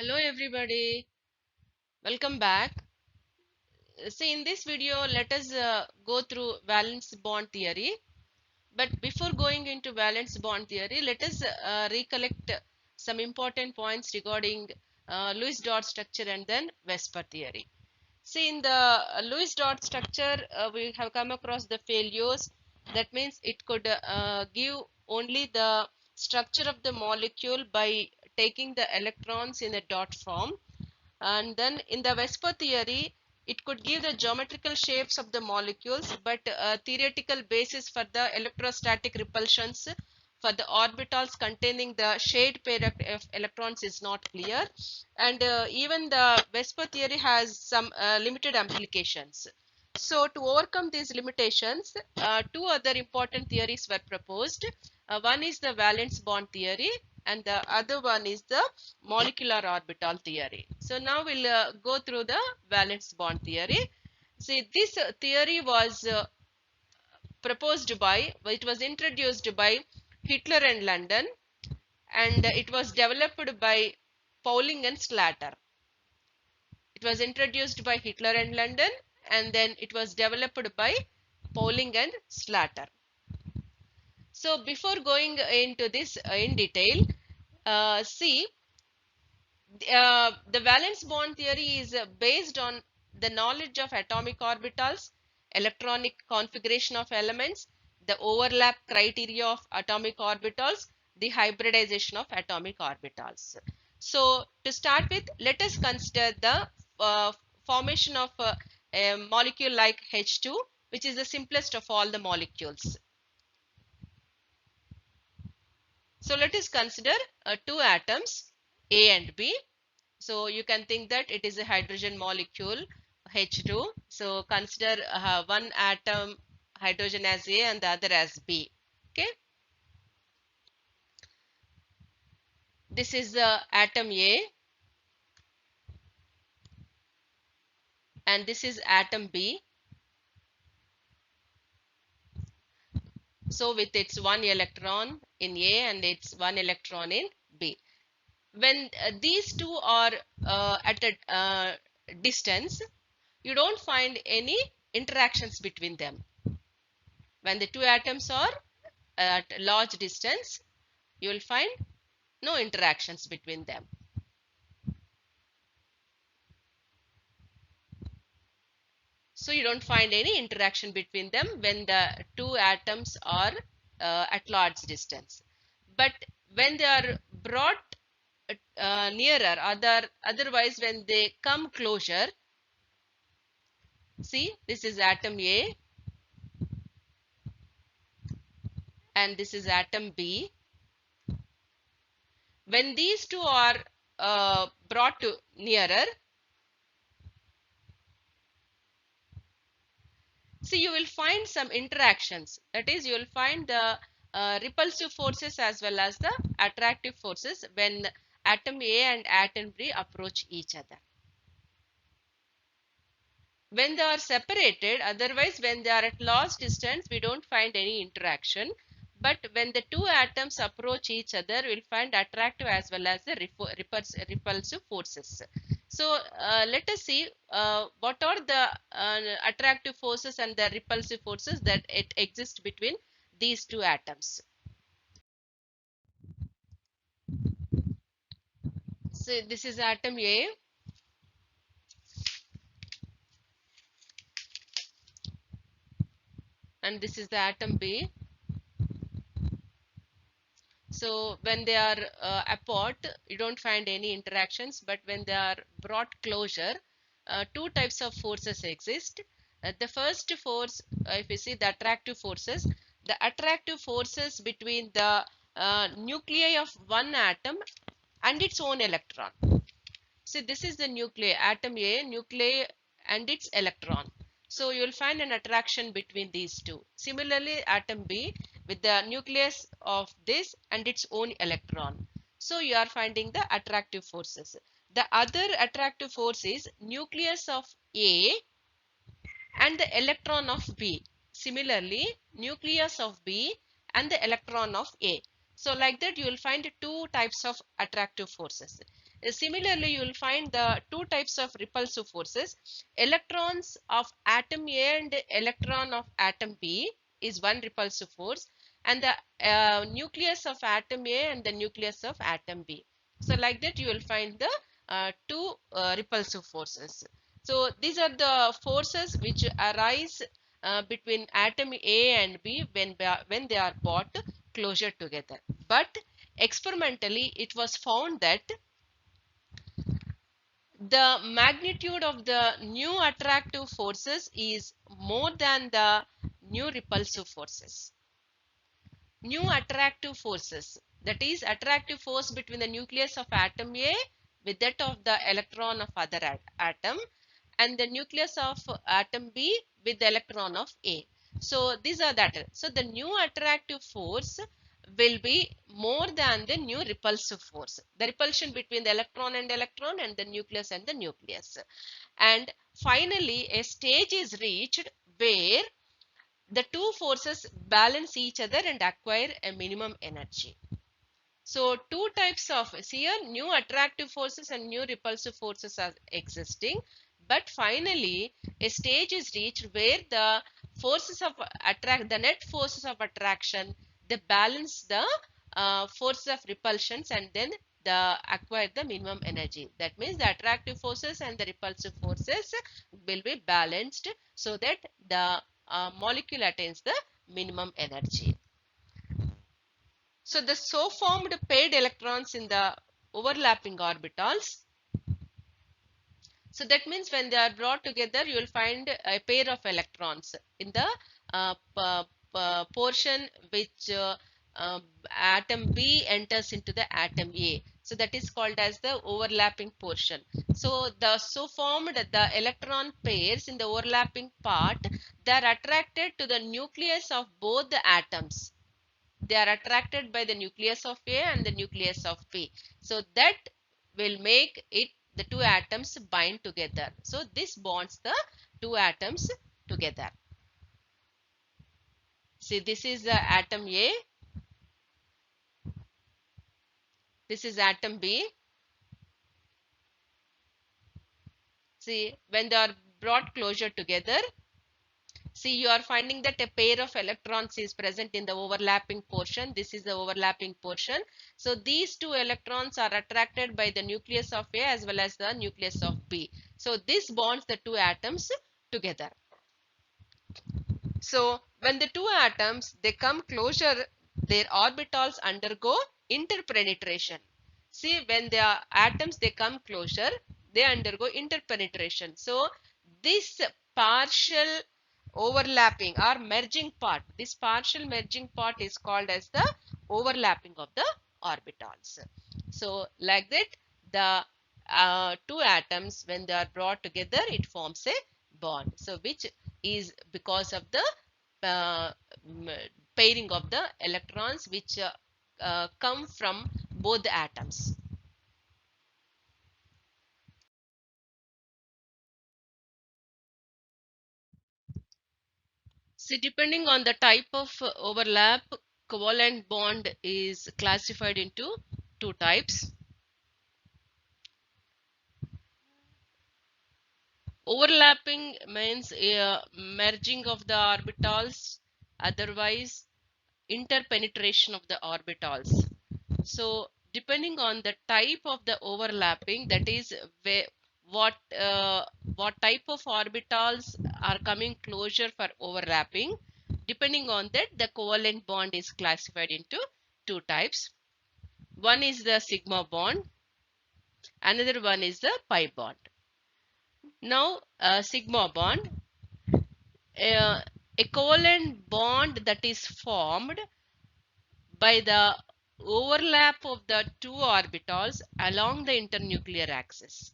Hello everybody, welcome back. See, in this video let us go through valence bond theory. But before going into valence bond theory, let us recollect some important points regarding Lewis dot structure and then Vesper theory. See, in the Lewis dot structure, we have come across the failures. That means it could give only the structure of the molecule by taking the electrons in a dot form. And then in the Vesper theory, it could give the geometrical shapes of the molecules, but theoretical basis for the electrostatic repulsions for the orbitals containing the shared pair of electrons is not clear. And even the Vesper theory has some limited applications. So to overcome these limitations, two other important theories were proposed. One is the valence bond theory and the other one is the molecular orbital theory. So now we'll go through the valence bond theory. See, this theory was it was introduced by Hitler and London, and it was developed by Pauling and Slater. It was introduced by Hitler and London, and then it was developed by Pauling and Slater. So before going into this in detail, see, the valence bond theory is based on the knowledge of atomic orbitals, electronic configuration of elements, the overlap criteria of atomic orbitals, the hybridization of atomic orbitals. So to start with, let us consider the formation of a molecule like H2, which is the simplest of all the molecules. So let us consider two atoms, A and B. So you can think that it is a hydrogen molecule H2. So consider one atom hydrogen as A and the other as B. Okay. This is the atom A and this is atom B. So with its one electron in A and its one electron in B. When these two are at a distance, you don't find any interactions between them. When the two atoms are at large distance, you will find no interactions between them. So you don't find any interaction between them when the two atoms are at large distance. But when they are brought nearer, otherwise when they come closer, see, this is atom A and this is atom B. When these two are brought to nearer, see, you will find some interactions. That is, you will find the repulsive forces as well as the attractive forces when atom A and atom B approach each other. When they are separated, otherwise when they are at large distance, we don't find any interaction. But when the two atoms approach each other, we'll find attractive as well as the repulsive forces. So let us see what are the attractive forces and the repulsive forces that exist between these two atoms. So this is atom A and this is the atom B. So when they are apart, you don't find any interactions, but when they are brought closer, two types of forces exist. The first force, if you see the attractive forces between the nuclei of one atom and its own electron. See, this is the nuclei, atom A, nuclei and its electron. So you will find an attraction between these two. Similarly, atom B with the nucleus of this and its own electron. So you are finding the attractive forces. The other attractive force is nucleus of A and the electron of B. Similarly, nucleus of B and the electron of A. So like that you will find two types of attractive forces. Similarly, you will find the two types of repulsive forces. Electrons of atom A and electron of atom B is one repulsive force, and the nucleus of atom A and the nucleus of atom B. So like that you will find the two repulsive forces. So these are the forces which arise between atom A and B when they are brought closer together. But experimentally it was found that the magnitude of the new attractive forces is more than the new repulsive forces. New attractive forces, that is attractive force between the nucleus of atom A with that of the electron of other atom, and the nucleus of atom B with the electron of A. So these are that. So the new attractive force will be more than the new repulsive force. The repulsion between the electron and the nucleus and the nucleus. And finally a stage is reached where the two forces balance each other and acquire a minimum energy. So two types of, see here, new attractive forces and new repulsive forces are existing. But finally a stage is reached where the forces of the net forces of attraction, they balance the forces of repulsions, and then the acquire the minimum energy. That means the attractive forces and the repulsive forces will be balanced so that the molecule attains the minimum energy. So the so formed paired electrons in the overlapping orbitals. So that means when they are brought together, you will find a pair of electrons in the portion which atom B enters into the atom A. So that is called as the overlapping portion. So the so formed the electron pairs in the overlapping part, they are attracted to the nucleus of both the atoms. They are attracted by the nucleus of A and the nucleus of B. So that will make it the two atoms bind together. So this bonds the two atoms together. See, this is the atom A, this is atom B. See, when they are brought closer together, see, you are finding that a pair of electrons is present in the overlapping portion. This is the overlapping portion. So these two electrons are attracted by the nucleus of A as well as the nucleus of B. So this bonds the two atoms together. So when the two atoms they come closer, their orbitals undergo interpenetration. See, when the atoms they come closer, they undergo interpenetration. So this partial overlapping or merging part, this partial merging part is called as the overlapping of the orbitals. So like that, the two atoms when they are brought together, it forms a bond. So which is because of the uh, pairing of the electrons which come from both the atoms. So depending on the type of overlap, covalent bond is classified into two types. Overlapping means merging of the orbitals, otherwise interpenetration of the orbitals. So depending on the type of the overlapping, that is where what uh, what type of orbitals are coming closer for overlapping, depending on that the covalent bond is classified into two types. One is the sigma bond, another one is the pi bond. Now sigma bond, a covalent bond that is formed by the overlap of the two orbitals along the internuclear axis.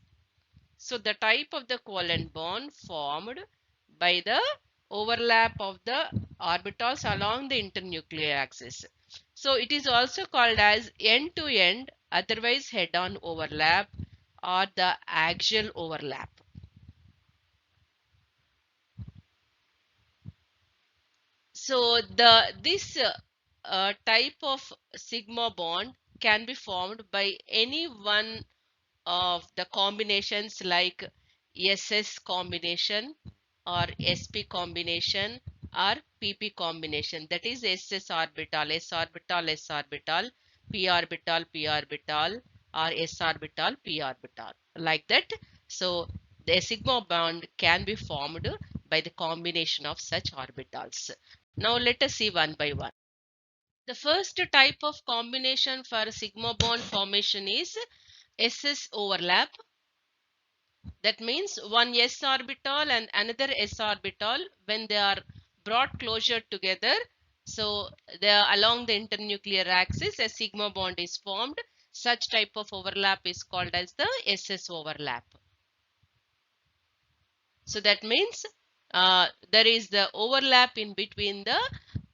So the type of the covalent bond formed by the overlap of the orbitals along the internuclear axis. So it is also called as end-to-end, otherwise head-on overlap, or the axial overlap. So this type of sigma bond can be formed by any one of the combinations like SS combination or SP combination or PP combination. That is SS orbital, S orbital, S orbital, P orbital, P orbital, or S orbital, P orbital, like that. So the sigma bond can be formed by the combination of such orbitals. Now let us see one by one. The first type of combination for sigma bond formation is SS overlap. That means one s orbital and another s orbital, when they are brought closer together, so they are along the internuclear axis, a sigma bond is formed. Such type of overlap is called as the SS overlap. So that means there is the overlap in between the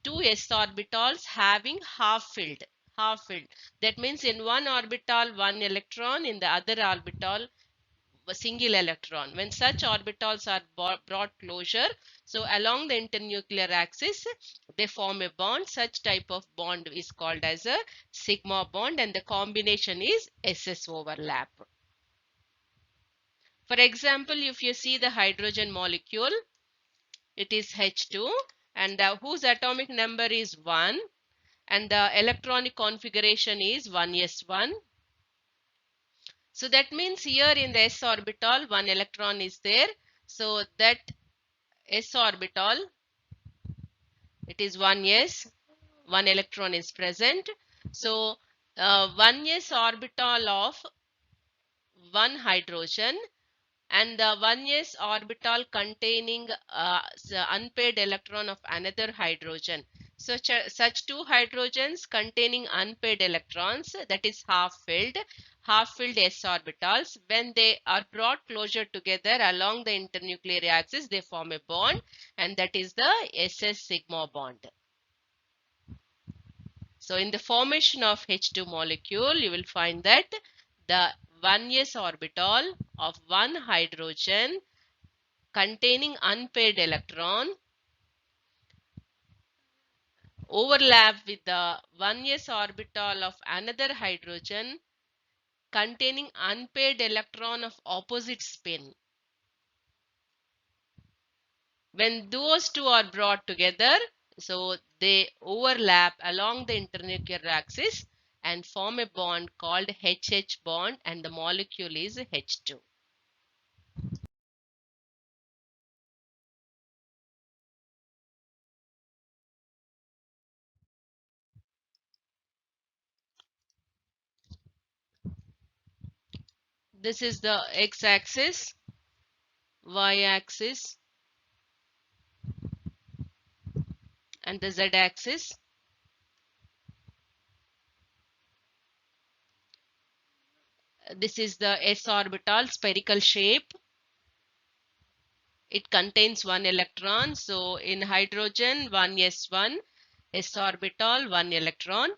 two s orbitals having half filled. Half filled. That means in one orbital one electron, in the other orbital a single electron. When such orbitals are brought closer, so along the internuclear axis, they form a bond. Such type of bond is called as a sigma bond, and the combination is SS overlap. For example, if you see the hydrogen molecule, it is H2, and whose atomic number is 1, and the electronic configuration is 1s1. So that means here in the s orbital one electron is there. So that s orbital, it is 1s, one electron is present. So 1s orbital of one hydrogen and the 1s orbital containing the unpaired electron of another hydrogen. So such two hydrogens containing unpaired electrons, that is half filled s orbitals, when they are brought closer together along the internuclear axis, they form a bond, and that is the SS sigma bond. So in the formation of H2 molecule, you will find that the 1s orbital of one hydrogen containing unpaired electron overlap with the 1s orbital of another hydrogen containing unpaired electron of opposite spin. When those two are brought together, so they overlap along the internuclear axis and form a bond called HH bond, and the molecule is H2. This is the x-axis, y-axis, and the z-axis. This is the s orbital, spherical shape. It contains one electron. So in hydrogen, 1s1, s orbital, one electron.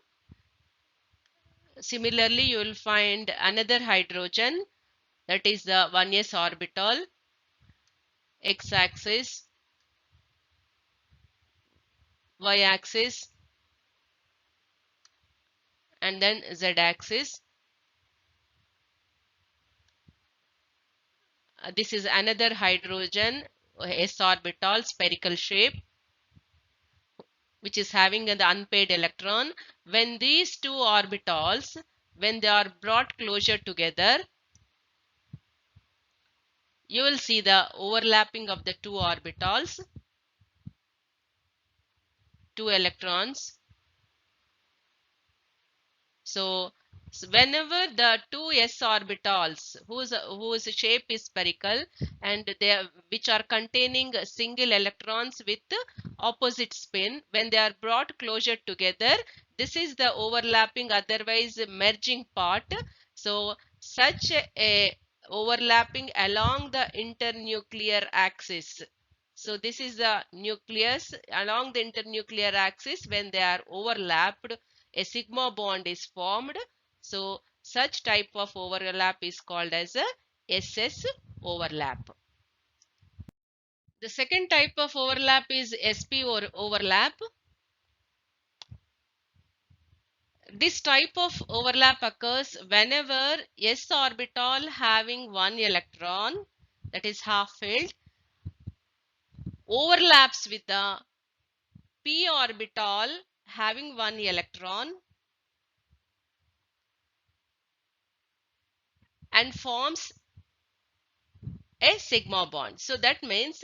Similarly, you will find another hydrogen, that is the 1s orbital, x-axis, y-axis, and then z-axis. This is another hydrogen, s orbital, spherical shape, which is having an unpaired electron. When these two orbitals, when they are brought closer together, you will see the overlapping of the two orbitals, two electrons. So whenever the two s orbitals whose shape is spherical and they which are containing single electrons with opposite spin, when they are brought closer together, this is the overlapping, otherwise merging part. So such a overlapping along the internuclear axis. So this is the nucleus along the internuclear axis. When they are overlapped, a sigma bond is formed. So such type of overlap is called as a SS overlap. The second type of overlap is SP or overlap. This type of overlap occurs whenever s orbital having one electron, that is half filled, overlaps with the p orbital having one electron and forms a sigma bond. So that means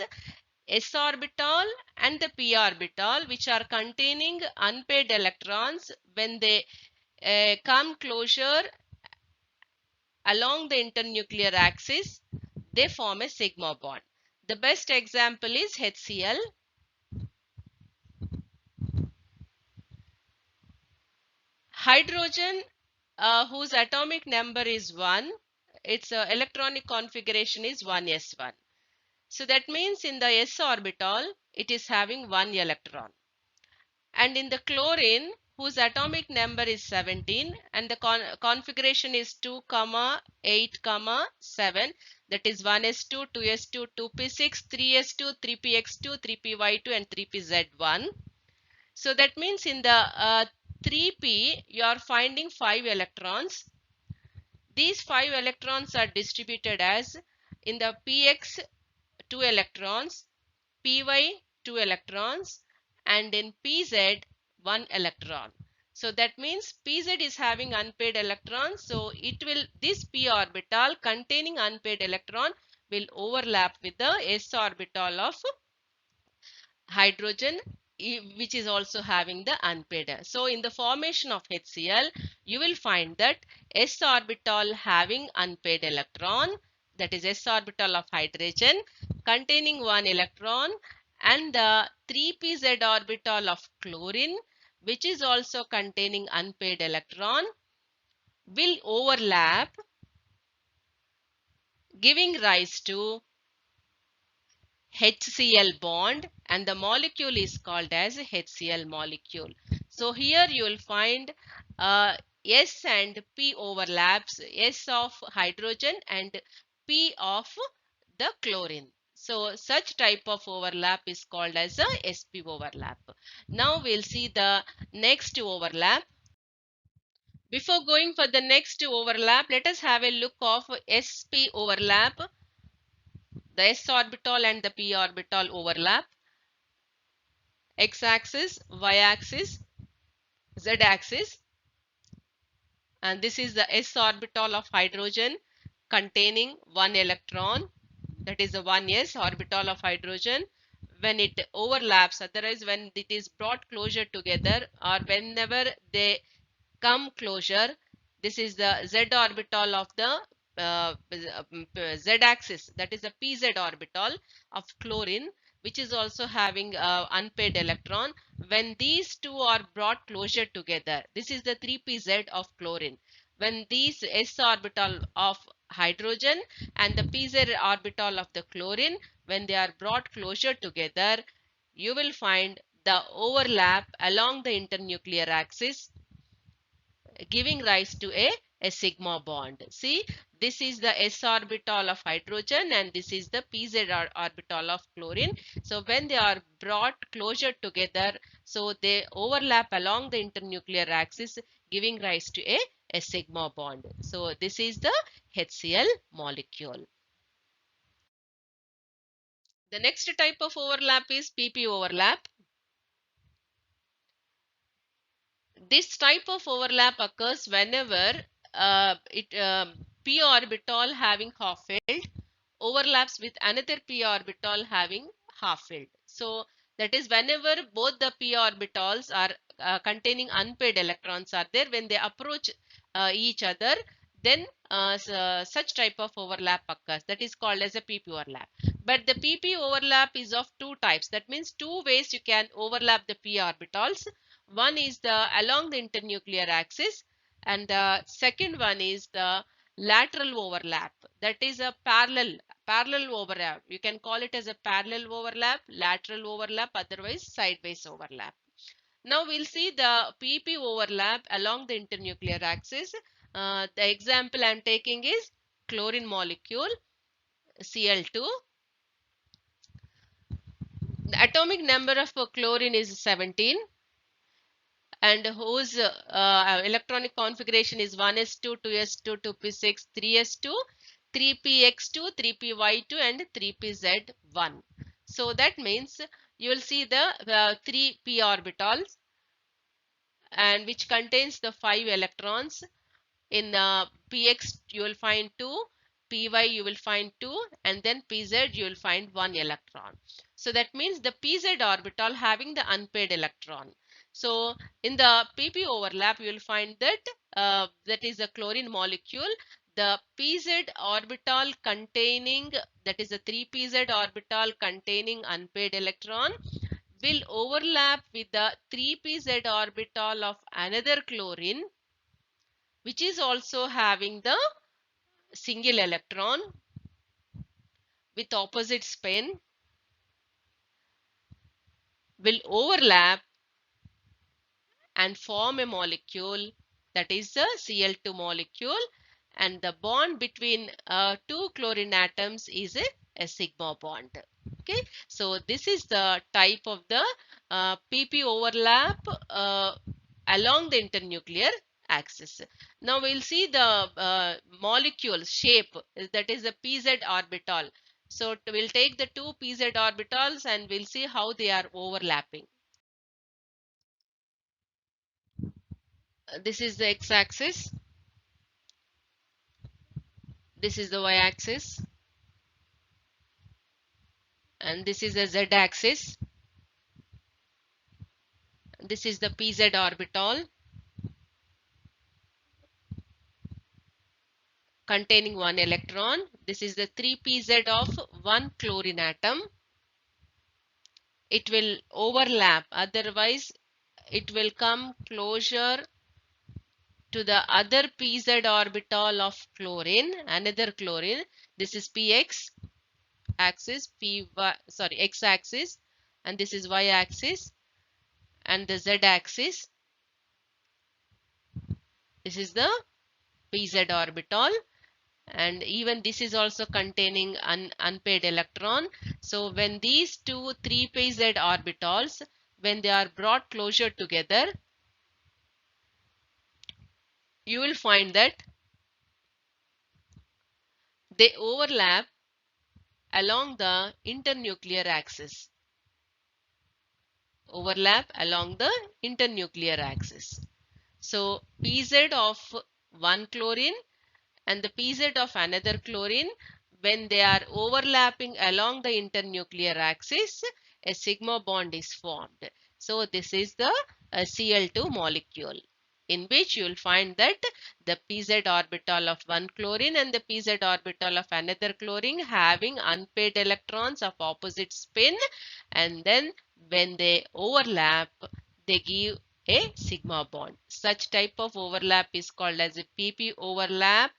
s orbital and the p orbital, which are containing unpaired electrons, when they come closer along the internuclear axis, they form a sigma bond. The best example is HCl. Hydrogen, whose atomic number is 1, its electronic configuration is 1s1. So that means in the s orbital, it is having one electron. And in the chlorine, whose atomic number is 17 and the configuration is 2, 8, 7, that is 1s2, 2s2, 2p6, 3s2, 3px2, 3py2 and 3pz1. So that means in the 3p, you are finding 5 electrons. These 5 electrons are distributed as in the px 2 electrons, py 2 electrons, and in pz 1 electron. So that means pz is having unpaired electrons. So it will, this p orbital containing unpaired electron will overlap with the s orbital of hydrogen, which is also having the unpaired. So in the formation of HCl, you will find that s orbital having unpaired electron, that is s orbital of hydrogen containing one electron, and the 3pz orbital of chlorine, which is also containing unpaired electron, will overlap, giving rise to HCl bond, and the molecule is called as HCl molecule. So here you will find S and P overlaps, S of hydrogen and P of the chlorine. So such type of overlap is called as a sp overlap. Now we'll see the next overlap. Before going for the next overlap, let us have a look of sp overlap, the s orbital and the p orbital overlap. X-axis, y-axis, z-axis, and this is the s orbital of hydrogen containing one electron, that is the 1s orbital of hydrogen. When it overlaps, otherwise when it is brought closer together or whenever they come closure, this is the z orbital of the z-axis, that is the pz orbital of chlorine, which is also having unpaired electron. When these two are brought closer together, this is the 3pz of chlorine. When these s orbital of hydrogen and the pz orbital of the chlorine, when they are brought closer together, you will find the overlap along the internuclear axis, giving rise to a sigma bond. See, this is the s orbital of hydrogen and this is the pz orbital of chlorine. So when they are brought closer together, so they overlap along the internuclear axis, giving rise to a sigma bond. So this is the HCl molecule. The next type of overlap is pp overlap. This type of overlap occurs whenever p orbital having half filled overlaps with another p orbital having half filled. So that is whenever both the p orbitals are containing unpaired electrons are there, when they approach each other, then such type of overlap occurs. That is called as a pp overlap. But the pp overlap is of two types. That means two ways you can overlap the p orbitals. One is the along the internuclear axis, and the second one is the lateral overlap. That is a parallel overlap. You can call it as a parallel overlap, lateral overlap, otherwise sideways overlap. Now we'll see the pp overlap along the internuclear axis. The example I'm taking is chlorine molecule Cl2. The atomic number of chlorine is 17. and whose electronic configuration is 1s2, 2s2, 2p6, 3s2, 3px2, 3py2 and 3pz1. So that means you will see the 3p orbitals, and which contains the 5 electrons. In px you will find 2, py you will find 2, and then pz you will find 1 electron. So that means the pz orbital having the unpaired electron. So in the pp overlap you will find that that is a chlorine molecule. The pz orbital containing, that is a 3pz orbital containing unpaired electron, will overlap with the 3pz orbital of another chlorine which is also having the single electron with opposite spin, will overlap and form a molecule, that is the Cl2 molecule, and the bond between two chlorine atoms is a sigma bond. Okay, so this is the type of the pp overlap along the internuclear axis. Now we'll see the molecule shape, that is the pz orbital. So we'll take the two pz orbitals and we'll see how they are overlapping. This is the x-axis, this is the y-axis, and this is the z-axis. This is the pz orbital containing one electron. This is the 3pz of one chlorine atom. It will overlap, otherwise it will come closer to the other pz orbital of chlorine, another chlorine. This is px axis, x axis, and this is y axis, and the z axis. This is the pz orbital, and even this is also containing an unpaired electron. So when these two 3pz orbitals, when they are brought closer together, you will find that they overlap along the internuclear axis. Overlap along the internuclear axis. So pz of one chlorine and the pz of another chlorine, when they are overlapping along the internuclear axis, a sigma bond is formed. So this is the Cl2 molecule, in which you will find that the pz orbital of one chlorine and the pz orbital of another chlorine having unpaired electrons of opposite spin, and then when they overlap, they give a sigma bond. Such type of overlap is called as a pp overlap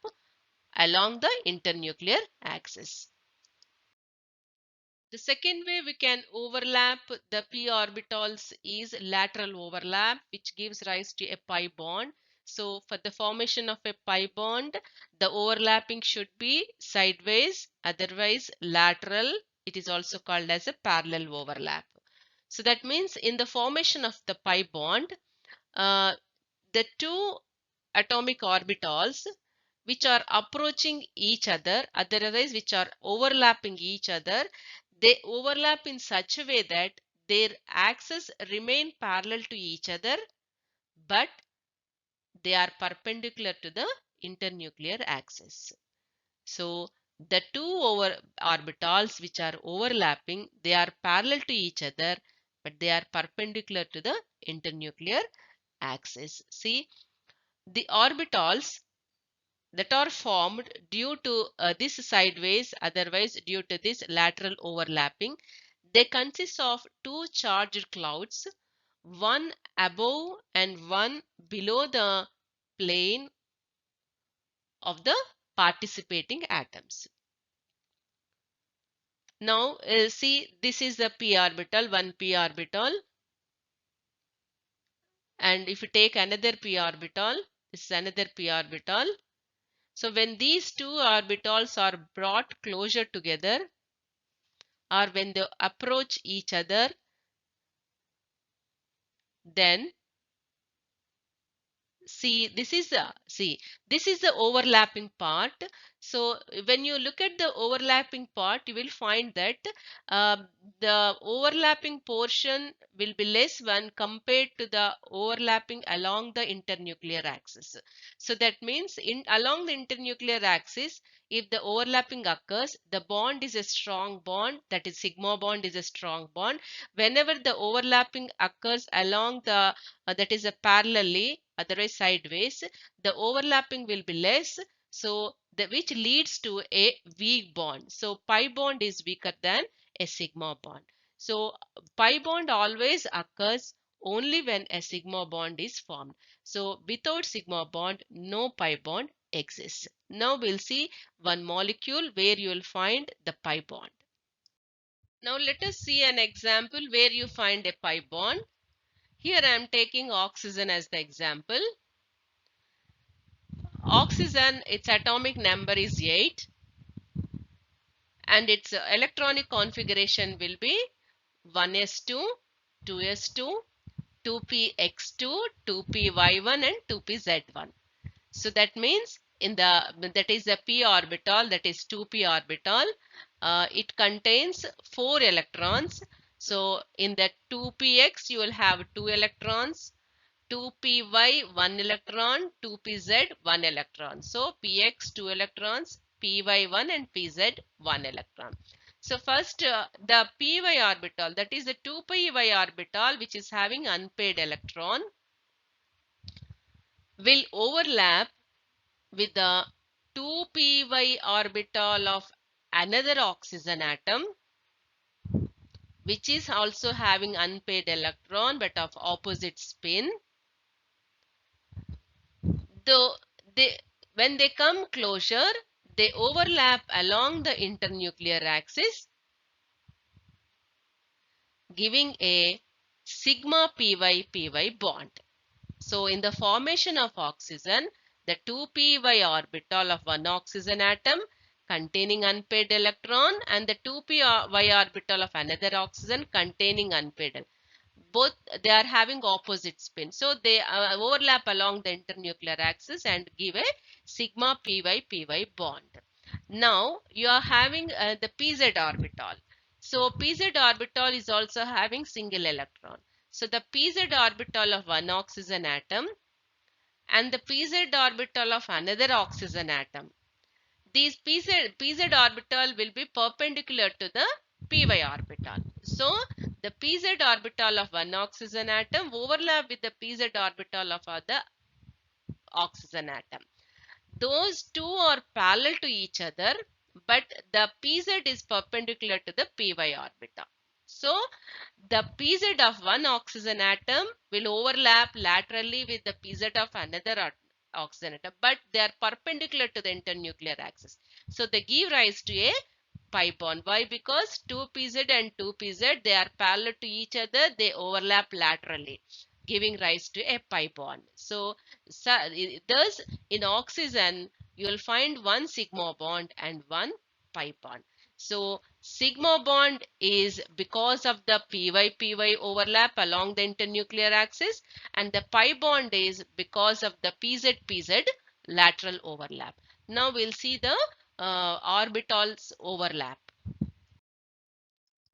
along the internuclear axis. The second way we can overlap the p orbitals is lateral overlap, which gives rise to a pi bond. So for the formation of a pi bond, the overlapping should be sideways, otherwise lateral. It is also called as a parallel overlap. So that means in the formation of the pi bond, the two atomic orbitals which are approaching each other, otherwise which are overlapping each other, they overlap in such a way that their axes remain parallel to each other, but they are perpendicular to the internuclear axis. So the two orbitals which are overlapping, they are parallel to each other, but they are perpendicular to the internuclear axis. See, the orbitals that are formed due to this sideways, otherwise due to this lateral overlapping, they consist of two charged clouds, one above and one below the plane of the participating atoms. Now see, this is the p orbital, one p orbital, and if you take another p orbital, this is another p orbital. So when these two orbitals are brought closer together, or when they approach each other, then This is the overlapping part. So when you look at the overlapping part, you will find that uh, the overlapping portion will be less when compared to the overlapping along the internuclear axis. So that means in along the internuclear axis, if the overlapping occurs, the bond is a strong bond, that is sigma bond is a strong bond. Whenever the overlapping occurs along the that is a parallelly, otherwise sideways, the overlapping will be less, so which leads to a weak bond. So pi bond is weaker than a sigma bond. So pi bond always occurs only when a sigma bond is formed. So without sigma bond, no pi bond exists. Now we'll see one molecule where you will find the pi bond. Now let us see an example where you find a pi bond. Here I am taking oxygen as the example. Oxygen, its atomic number is 8 and its electronic configuration will be 1s2, 2s2, 2px2, 2py1 and 2pz1. So that means in that is the p orbital, that is 2p orbital, it contains 4 electrons. So in the 2px you will have 2 electrons, 2py 1 electron, 2pz 1 electron. So px 2 electrons, py 1 and pz 1 electron. So first the py orbital, that is the 2py orbital which is having unpaired electron, will overlap with the 2py orbital of another oxygen atom which is also having unpaired electron but of opposite spin. Though they, when they come closer, they overlap along the internuclear axis, giving a sigma py py bond. So in the formation of oxygen, the 2py orbital of one oxygen atom containing unpaired electron and the 2py orbital of another oxygen containing unpaired, both they are having opposite spin, so they overlap along the internuclear axis and give a sigma py py bond. Now you are having the pz orbital. So pz orbital is also having single electron. So the pz orbital of one oxygen atom and the pz orbital of another oxygen atom, these pz orbital will be perpendicular to the py orbital. So the pz orbital of one oxygen atom overlap with the pz orbital of other oxygen atom. Those two are parallel to each other, but the pz is perpendicular to the py orbital. So the pz of one oxygen atom will overlap laterally with the pz of another oxygen atom, but they are perpendicular to the internuclear axis. So they give rise to a pi bond. Why? Because 2pz and 2pz, they are parallel to each other, they overlap laterally, giving rise to a pi bond. So thus in oxygen you will find one sigma bond and one pi bond. So sigma bond is because of the py overlap along the internuclear axis, and the pi bond is because of the pz lateral overlap. Now we'll see the orbitals overlap.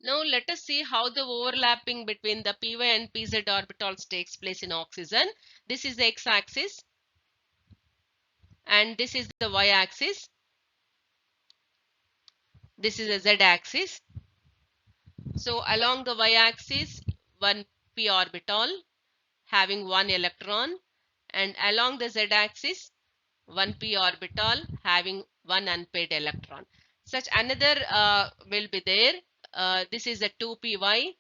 Now let us see how the overlapping between the py and pz orbitals takes place in oxygen. This is the x-axis and this is the y-axis. This is the z-axis. So along the y-axis, one p orbital having one electron, and along the z-axis, one p orbital having one unpaired electron. Such another will be there. This is a 2py,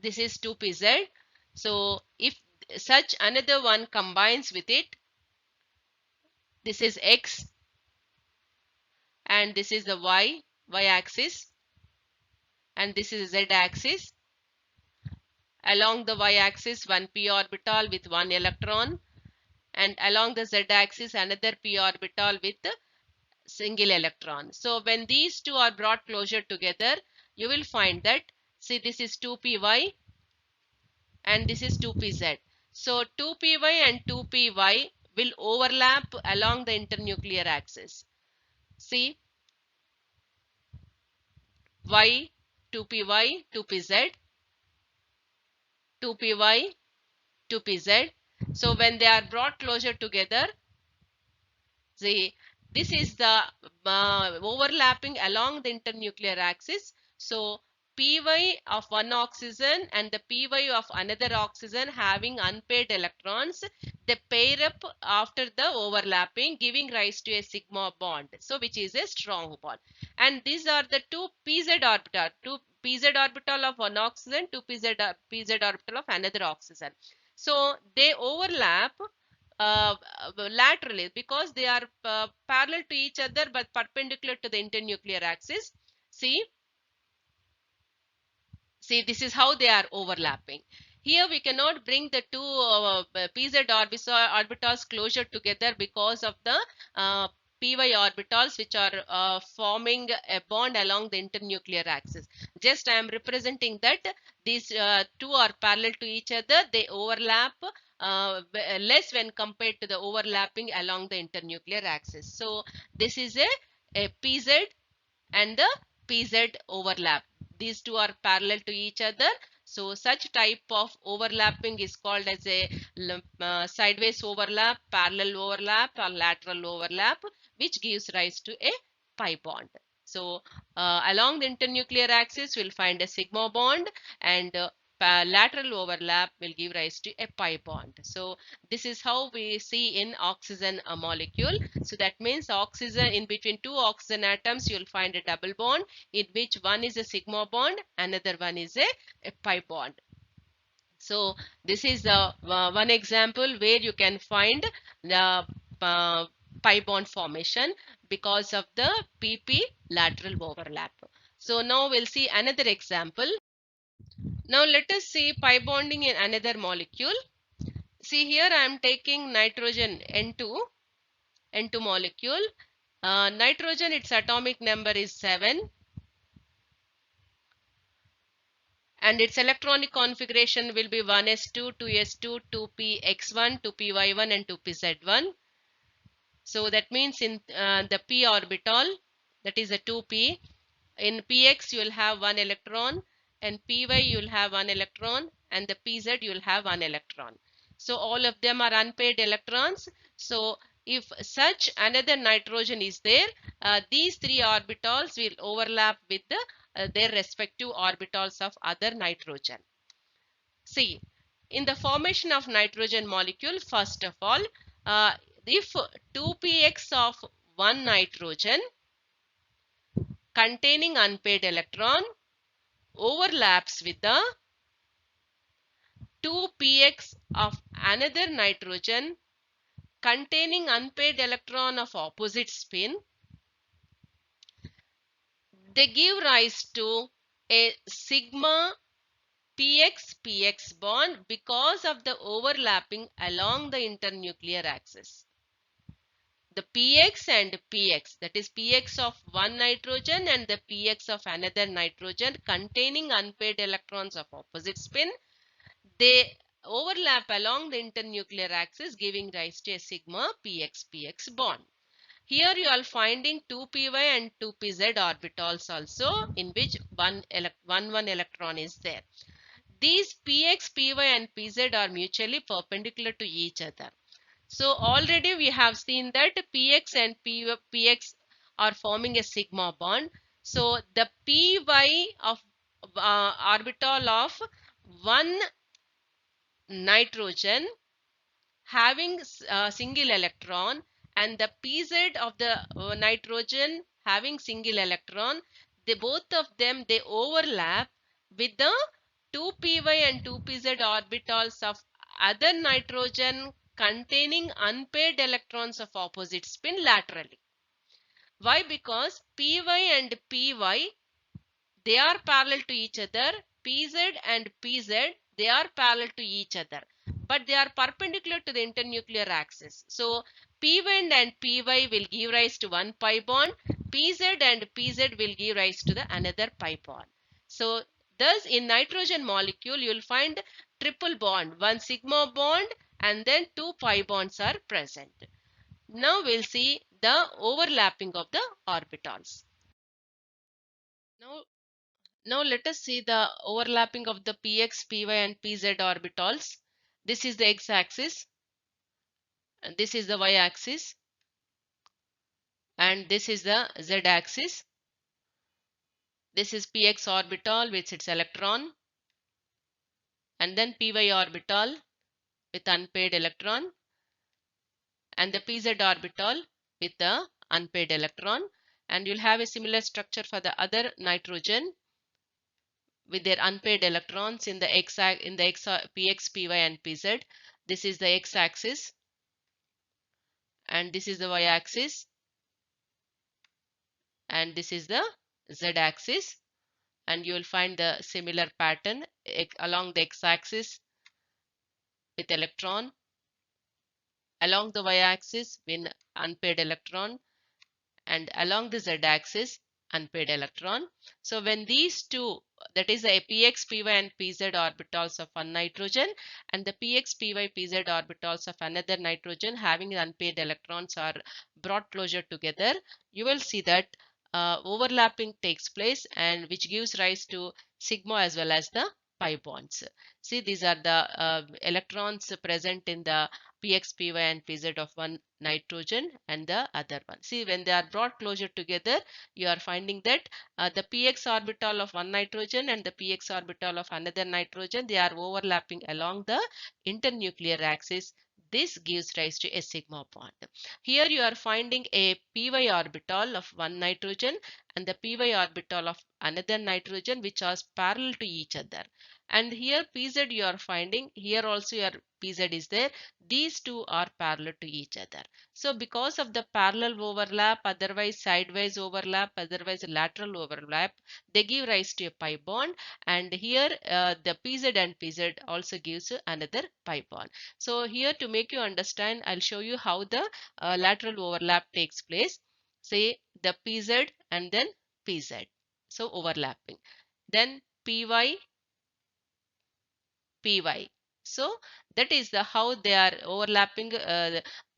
this is 2pz. So if such another one combines with it, this is x and this is the y-axis, and this is z-axis. Along the y-axis, one p orbital with one electron, and along the z-axis another p orbital with a single electron. So when these two are brought closer together, you will find that, see, this is 2py and this is 2pz. So 2py and 2py will overlap along the internuclear axis. See, y 2py 2pz 2py 2pz. So when they are brought closer together, see, this is the overlapping along the internuclear axis. So py of one oxygen and the py of another oxygen having unpaired electrons, they pair up after the overlapping, giving rise to a sigma bond, so which is a strong bond. And these are the two pz orbital, two pz orbital of one oxygen, two pz orbital of another oxygen. So they overlap uh, laterally because they are parallel to each other but perpendicular to the internuclear axis. See, See, this is how they are overlapping. Here we cannot bring the two pz orbitals closer together because of the py orbitals which are forming a bond along the internuclear axis. Just I am representing that these two are parallel to each other. They overlap less when compared to the overlapping along the internuclear axis. So this is a pz and the pz overlap. These two are parallel to each other. So such type of overlapping is called as a sideways overlap, parallel overlap, or lateral overlap, which gives rise to a pi bond. So along the internuclear axis we'll find a sigma bond, and lateral overlap will give rise to a pi bond. So this is how we see in oxygen molecule. So that means oxygen, in between two oxygen atoms you'll find a double bond in which one is a sigma bond, another one is a pi bond. So this is the one example where you can find the pi bond formation because of the pp lateral overlap. So now we'll see another example. Now let us see pi bonding in another molecule. See, here I am taking nitrogen N2 molecule. Nitrogen, its atomic number is 7 and its electronic configuration will be 1s2, 2s2, 2px1, 2py1 and 2pz1. So that means in the p orbital, that is a 2p, in px you will have one electron, and py you will have one electron, and the pz you will have one electron. So all of them are unpaired electrons. So if such another nitrogen is there, these three orbitals will overlap with their respective orbitals of other nitrogen. See, in the formation of nitrogen molecule, first of all, if 2px of one nitrogen containing unpaired electron overlaps with the 2px of another nitrogen containing unpaired electron of opposite spin, they give rise to a sigma px-px bond because of the overlapping along the internuclear axis. The px and px, that is px of one nitrogen and the px of another nitrogen containing unpaired electrons of opposite spin, they overlap along the internuclear axis, giving rise to a sigma px-px bond. Here you are finding 2py and 2pz orbitals also, in which one electron is there. These px, py and pz are mutually perpendicular to each other. So already we have seen that px and px are forming a sigma bond. So the py of orbital of one nitrogen having a single electron and the pz of the nitrogen having single electron, they both of them, they overlap with the 2py and 2pz orbitals of other nitrogen containing unpaired electrons of opposite spin laterally. Why? Because py and py, they are parallel to each other. Pz and pz, they are parallel to each other, but they are perpendicular to the internuclear axis. So py and py will give rise to one pi bond, pz and pz will give rise to the another pi bond. So thus in nitrogen molecule you will find triple bond, one sigma bond, and then two pi bonds are present. Now we'll see the overlapping of the orbitals. Now, now let us see the overlapping of the px, py and pz orbitals. This is the x-axis, and this is the y-axis, and this is the z-axis. This is px orbital with its electron, and then py orbital with unpaired electron, and the pz orbital with the unpaired electron. And you'll have a similar structure for the other nitrogen with their unpaired electrons in the px, py and pz. This is the x-axis, and this is the y-axis, and this is the z-axis. And you will find the similar pattern along the x-axis with electron, along the y-axis with unpaired electron, and along the z-axis unpaired electron. So when these two, that is the px, py and pz orbitals of one nitrogen and the px, py, pz orbitals of another nitrogen having unpaired electrons are brought closer together, you will see that overlapping takes place, and which gives rise to sigma as well as the pi bonds. See, these are the electrons present in the px, py and pz of one nitrogen and the other one. See, when they are brought closer together, you are finding that the px orbital of one nitrogen and the px orbital of another nitrogen, they are overlapping along the internuclear axis. This gives rise to a sigma bond. Here you are finding a py orbital of one nitrogen and the py orbital of another nitrogen, which are parallel to each other. And here pz you are finding, here also your pz is there. These two are parallel to each other. So because of the parallel overlap, otherwise sideways overlap, otherwise lateral overlap, they give rise to a pi bond. And here the pz and pz also gives another pi bond. So here, to make you understand, I'll show you how the lateral overlap takes place. Say the pz and then pz. So overlapping. Then py, py. So that is the how they are overlapping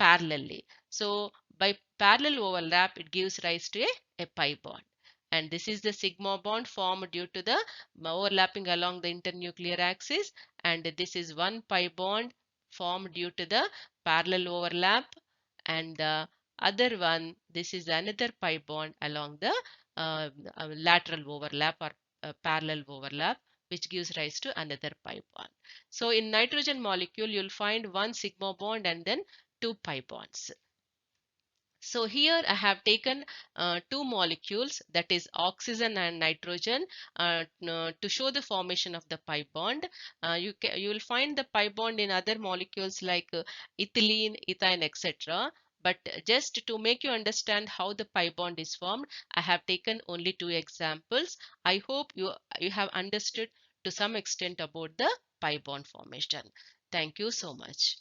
parallelly. So by parallel overlap, it gives rise to a pi bond. And this is the sigma bond formed due to the overlapping along the internuclear axis. And this is one pi bond formed due to the parallel overlap. And the other one, this is another pi bond along the lateral overlap or parallel overlap, which gives rise to another pi bond. So in nitrogen molecule, you'll find one sigma bond and then two pi bonds. So here I have taken two molecules, that is oxygen and nitrogen, to show the formation of the pi bond. You will find the pi bond in other molecules like ethylene, ethane, etc. But just to make you understand how the pi bond is formed, I have taken only two examples. I hope you have understood to some extent about the pi bond formation. Thank you so much.